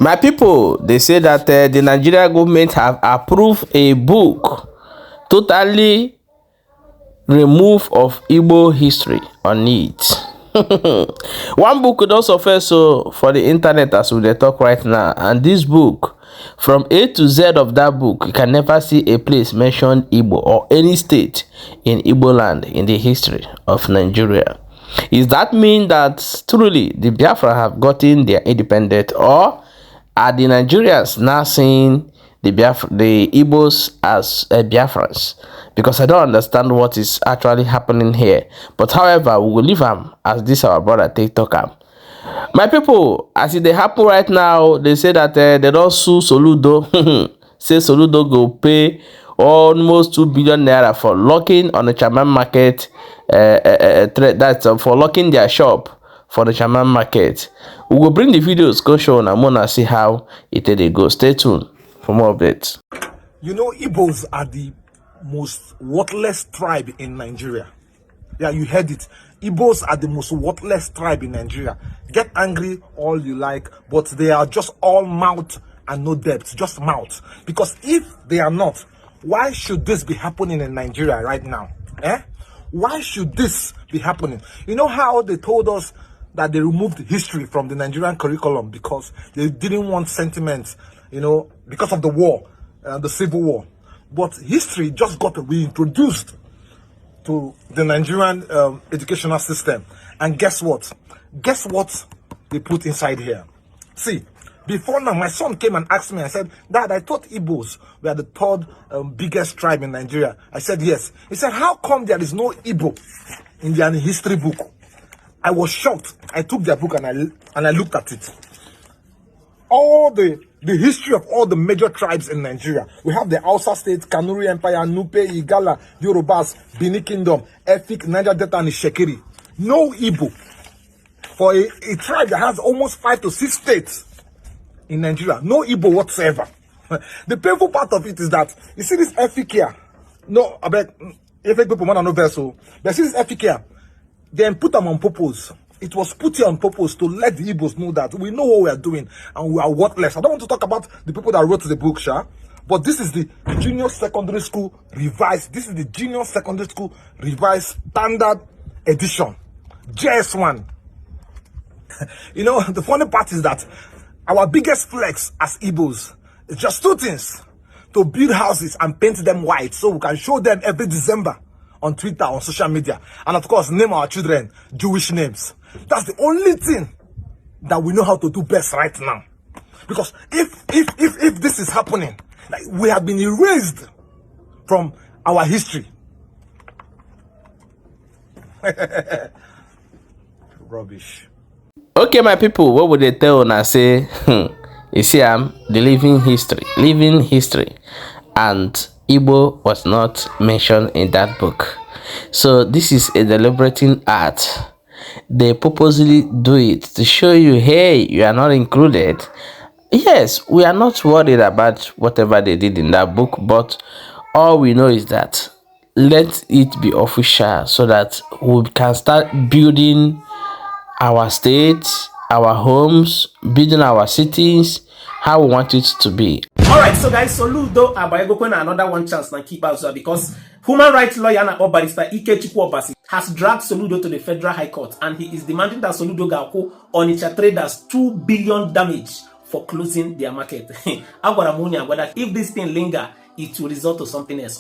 My people, they say that the Nigerian government have approved a book totally remove of Igbo history on it. One book could also also for the internet as we dey talk right now, and this book, from A to Z of that book, you can never see a place mentioned Igbo or any state in Igbo land in the history of Nigeria. Is that mean that truly the Biafra have gotten their independence, or are the Nigerians now seeing the Igbos as Biafrans? Because I don't understand what is actually happening here. But however, we will leave them as this our brother TikTok am. My people, as it dey happen right now, they say that they don't sue Soludo. Say Soludo go pay almost 2 billion naira for locking on the Chairman market. That's for locking their shop for the Chairman market. We will bring the videos, go show, and I'm gonna see how it they go. Stay tuned for more updates. You know, Igbos are the most worthless tribe in Nigeria. Yeah, you heard it. Igbos are the most worthless tribe in Nigeria. Get angry all you like, but they are just all mouth and no depth, just mouth. Because if they are not, why should this be happening in Nigeria right now? Why should this be happening? You know how they told us that they removed history from the Nigerian curriculum because they didn't want sentiment, you know, because of the war, the civil war. But history just got reintroduced to the Nigerian educational system. And guess what? Guess what they put inside here? See, before now, my son came and asked me, I said, Dad, I thought Igbos were the third biggest tribe in Nigeria. I said, yes. He said, how come there is no Igbo in their history book? I was shocked. I took their book and I looked at it. All the history of all the major tribes in Nigeria. We have the Hausa state, Kanuri Empire, Nupe, Igala, Yorubas, Bini Kingdom, Efik, Niger Delta, and Shekiri. No Igbo. For a tribe that has almost 5 to 6 states in Nigeria, no Igbo whatsoever. The painful part of it is that, you see this Efik here? No, I bet, Efik people want to know vessel. But see this Efik here? Then put them on purpose. It was put here on purpose to let the Igbos know that we know what we are doing and we are worthless. I don't want to talk about the people that wrote the book, but this is the junior secondary school revised. This is the junior secondary school revised standard edition, JS1. You know, the funny part is that our biggest flex as Igbos is just 2 things: to build houses and paint them white so we can show them every December on Twitter, on social media, and of course name our children Jewish names. That's the only thing that we know how to do best right now. Because if this is happening, like, we have been erased from our history. Rubbish. Okay, my people, what would they tell when I say, you see, I'm the living history, and Igbo was not mentioned in that book. So this is a deliberate art. They purposely do it to show you, hey, you are not included. Yes, we are not worried about whatever they did in that book, but all we know is that let it be official so that we can start building our states, our homes, building our cities how we want it to be. Alright, so guys, Soludo Abayegokwe another one chance na keep out because human rights lawyer and barrister Ikechukwu Obasi has dragged Soludo to the Federal High Court, and he is demanding that Soludo Gauko Onitsha traders 2 billion damage for closing their market. Whether if this thing linger, it will result to something else.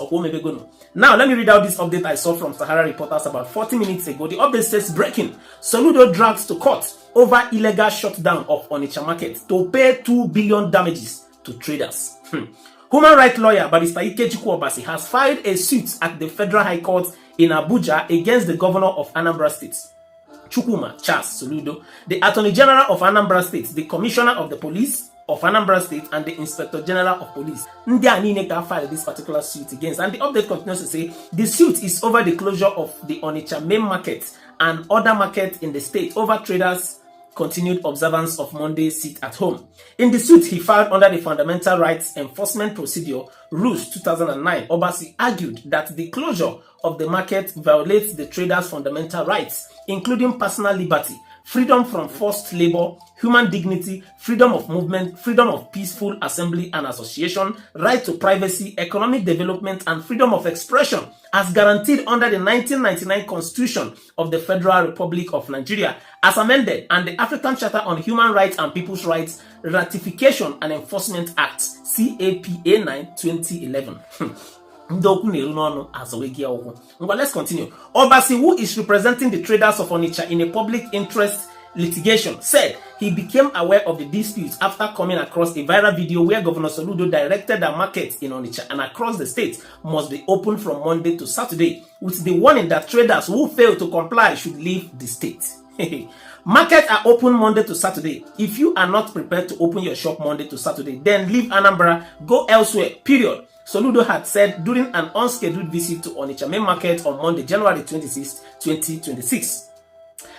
Now, let me read out this update I saw from Sahara Reporters about 40 minutes ago. The update says, breaking: Soludo drags to court over illegal shutdown of Onitsha market to pay 2 billion damages to traders. Human rights lawyer barrister Ikechukwu Obasi has filed a suit at the Federal High Court in Abuja against the governor of Anambra State, Chukwuma Charles Soludo, the Attorney General of Anambra State, the Commissioner of the Police of Anambra State, and the Inspector General of Police. Ndi Anine can file this particular suit against, and the update continues to say the suit is over the closure of the Onitsha main market and other markets in the state over traders' continued observance of Monday sit at home. In the suit he filed under the Fundamental Rights Enforcement Procedure Rules 2009, Obasi argued that the closure of the market violates the traders' fundamental rights, including personal liberty, freedom from forced labor, human dignity, freedom of movement, freedom of peaceful assembly and association, right to privacy, economic development, and freedom of expression as guaranteed under the 1999 Constitution of the Federal Republic of Nigeria, as amended, and the African Charter on Human Rights and People's Rights Ratification and Enforcement Act, CAPA 9, 2011. Let's continue. Obasi, who is representing the traders of Onitsha in a public interest litigation, said he became aware of the disputes after coming across a viral video where Governor Soludo directed that markets in Onitsha and across the state must be open from Monday to Saturday, with the warning that traders who fail to comply should leave the state. Markets are open Monday to Saturday. If you are not prepared to open your shop Monday to Saturday, then leave Anambra, go elsewhere, period. Soludo had said during an unscheduled visit to Onitsha main market on Monday, January 26, 2026.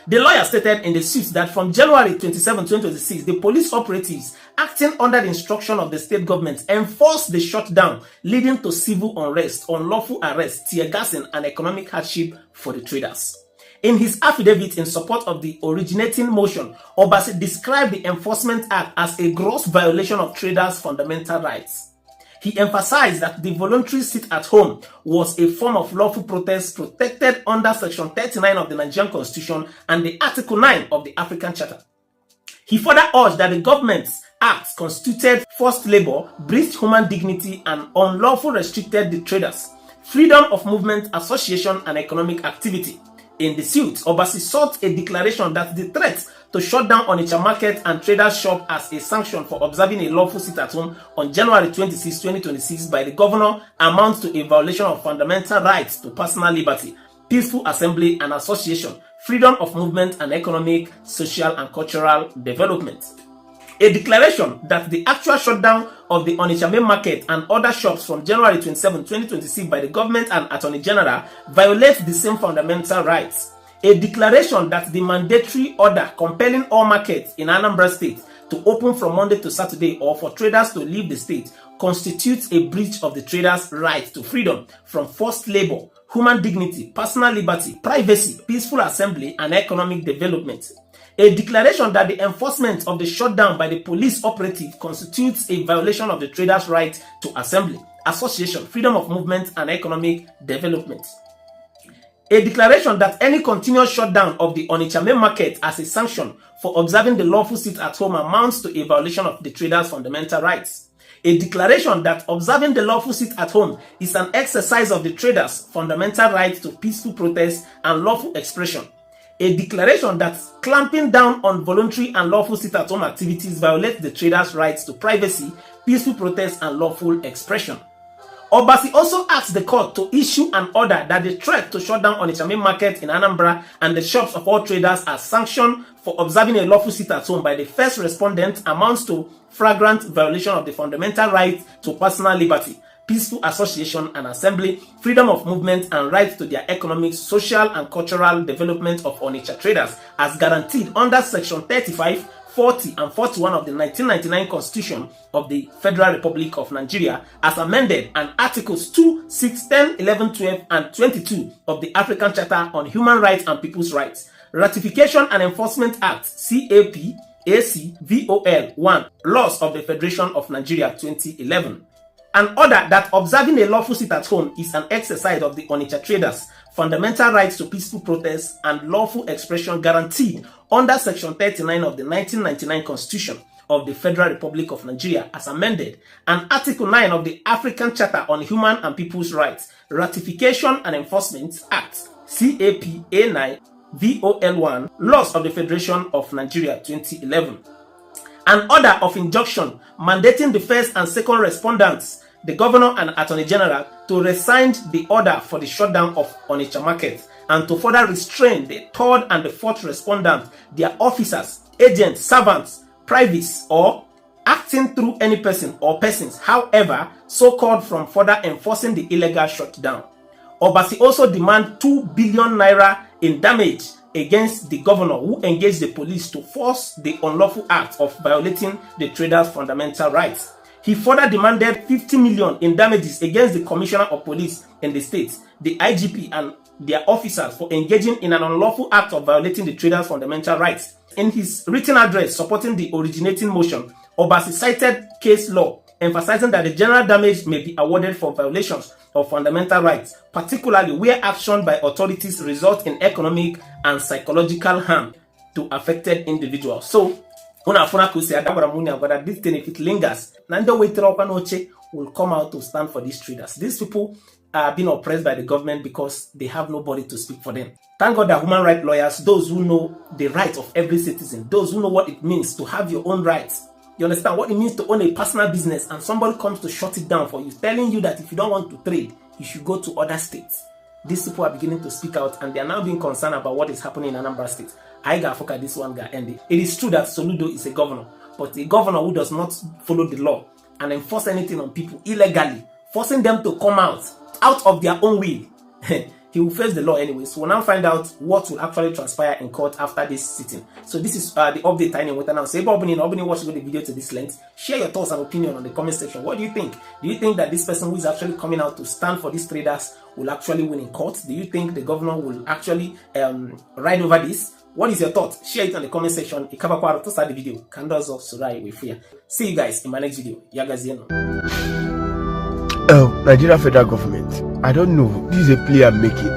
The lawyer stated in the suit that from January 27, 2026, the police operatives acting under the instruction of the state government enforced the shutdown, leading to civil unrest, unlawful arrest, tear gassing, and economic hardship for the traders. In his affidavit in support of the originating motion, Obasi described the Enforcement Act as a gross violation of traders' fundamental rights. He emphasized that the voluntary sit-at-home was a form of lawful protest protected under Section 39 of the Nigerian Constitution and the Article 9 of the African Charter. He further urged that the government's acts constituted forced labor, breached human dignity, and unlawfully restricted the traders' freedom of movement, association, and economic activity. In the suit, Obasi sought a declaration that the threat to shut down Onitsha market and traders' shop as a sanction for observing a lawful sit-at-home on January 26, 2026 by the governor amounts to a violation of fundamental rights to personal liberty, peaceful assembly and association, freedom of movement, and economic, social, and cultural development. A declaration that the actual shutdown of the Onitsha main market and other shops from January 27, 2026 by the government and Attorney General violates the same fundamental rights. A declaration that the mandatory order compelling all markets in Anambra State to open from Monday to Saturday or for traders to leave the state constitutes a breach of the traders' right to freedom from forced labor, human dignity, personal liberty, privacy, peaceful assembly, and economic development. A declaration that the enforcement of the shutdown by the police operative constitutes a violation of the traders' right to assembly, association, freedom of movement, and economic development. A declaration that any continuous shutdown of the Onitsha main market as a sanction for observing the lawful sit-at-home amounts to a violation of the traders' fundamental rights. A declaration that observing the lawful sit-at-home is an exercise of the traders' fundamental right to peaceful protest and lawful expression. A declaration that clamping down on voluntary and lawful sit-at-home activities violates the traders' rights to privacy, peaceful protest, and lawful expression. Obasi also asked the court to issue an order that the threat to shut down Onitsha main market in Anambra and the shops of all traders as sanction for observing a lawful sit-at-home by the first respondent amounts to flagrant violation of the fundamental right to personal liberty, peaceful association and assembly, freedom of movement, and right to their economic, social, and cultural development of Onitsha traders as guaranteed under Section 35, 40, and 41 of the 1999 Constitution of the Federal Republic of Nigeria as amended, and Articles 2, 6, 10, 11, 12, and 22 of the African Charter on Human Rights and People's Rights, Ratification and Enforcement Act, CAPACVOL 1, Laws of the Federation of Nigeria 2011. An order that observing a lawful sit-at-home is an exercise of the Onitsha traders' fundamental rights to peaceful protest and lawful expression guaranteed under Section 39 of the 1999 Constitution of the Federal Republic of Nigeria as amended, and Article 9 of the African Charter on Human and People's Rights, Ratification and Enforcement Act, CAPA 9, VOL 1, Laws of the Federation of Nigeria 2011. An order of injunction mandating the first and second respondents, the governor and attorney general, to rescind the order for the shutdown of Onitsha market and to further restrain the third and the fourth respondent, their officers, agents, servants, privates, or acting through any person or persons, however, so called, from further enforcing the illegal shutdown. Obasi also demand 2 billion naira in damage against the governor who engaged the police to force the unlawful act of violating the traders' fundamental rights. He further demanded 50 million in damages against the Commissioner of Police in the state, the IGP, and their officers for engaging in an unlawful act of violating the traders' fundamental rights. In his written address supporting the originating motion, Obasi cited case law, emphasizing that the general damage may be awarded for violations of fundamental rights, particularly where action by authorities result in economic and psychological harm to affected individuals. So, una funa kusi adabara muni agwada this thing, if it lingers, nando waitera okanoche will come out to stand for these traders. These people are being oppressed by the government because they have nobody to speak for them. Thank God that human rights lawyers, those who know the rights of every citizen, those who know what it means to have your own rights, you understand what it means to own a personal business, and somebody comes to shut it down for you, telling you that if you don't want to trade, you should go to other states. These people are beginning to speak out, and they are now being concerned about what is happening in Anambra State. I got fuck at this one guy ending. It is true that Soludo is a governor, but a governor who does not follow the law and enforce anything on people illegally, forcing them to come out of their own will, he will face the law anyway. So we'll now find out what will actually transpire in court after this sitting. So this is the update I need now. Say Bobby watch the video to this length. Share your thoughts and opinion on the comment section. What do you think? Do you think that this person who is actually coming out to stand for these traders will actually win in court? Do you think the governor will actually ride over this? What is your thought? Share it on the comment section. To start the video. Candles of Surai with fear. See you guys in my next video. Yagazino. Nigeria federal government. I don't know. This is a play I'm making.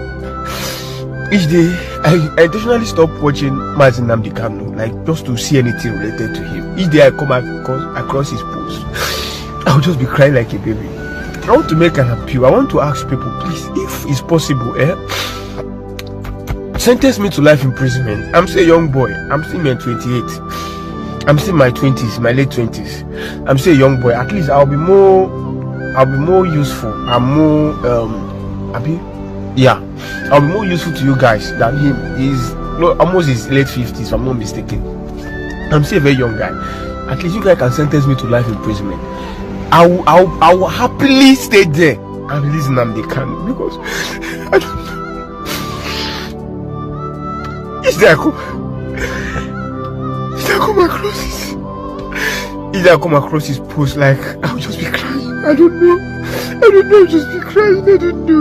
Each day, I intentionally stop watching Mazin Nnamdi Kanu, like just to see anything related to him. Each day I come across his post, I'll just be crying like a baby. I want to make an appeal. I want to ask people, please, if it's possible, sentence me to life imprisonment. I'm still a young boy. I'm still in 28. I'm still in my 20s, my late 20s. I'm still a young boy. At least I'll be more useful. I'll be more useful to you guys than him. He's almost his late 50s, if I'm not mistaken. I'm still a very young guy. At least you guys can sentence me to life imprisonment. I will happily stay there and release Nnamdi Kanu, because I don't know. Is there I come across his post, like I'll just be crying. I don't know, I'll just be crying. I don't know.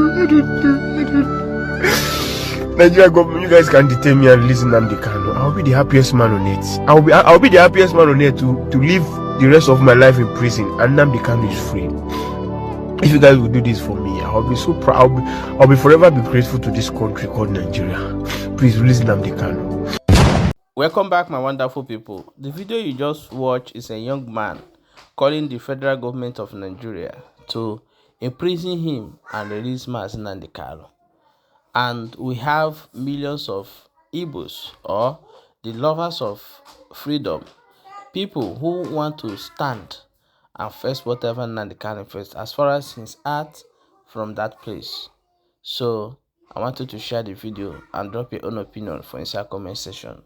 Nigeria government, you guys can detain me and release Nnamdi Kanu. I'll be the happiest man on earth. I'll be the happiest man on earth to live the rest of my life in prison, and Nnamdi Kanu is free. If you guys will do this for me, I'll be so proud. I'll be forever be grateful to this country called Nigeria. Please release Nnamdi Kanu. Welcome back, my wonderful people. The video you just watched is a young man calling the federal government of Nigeria to imprison him and release Mazin Nnamdi Kanu. And we have millions of Igbos, or the lovers of freedom, people who want to stand and face whatever Nnamdi Kanu faced as far as his art from that place. So I want you to share the video and drop your own opinion for inside comment section.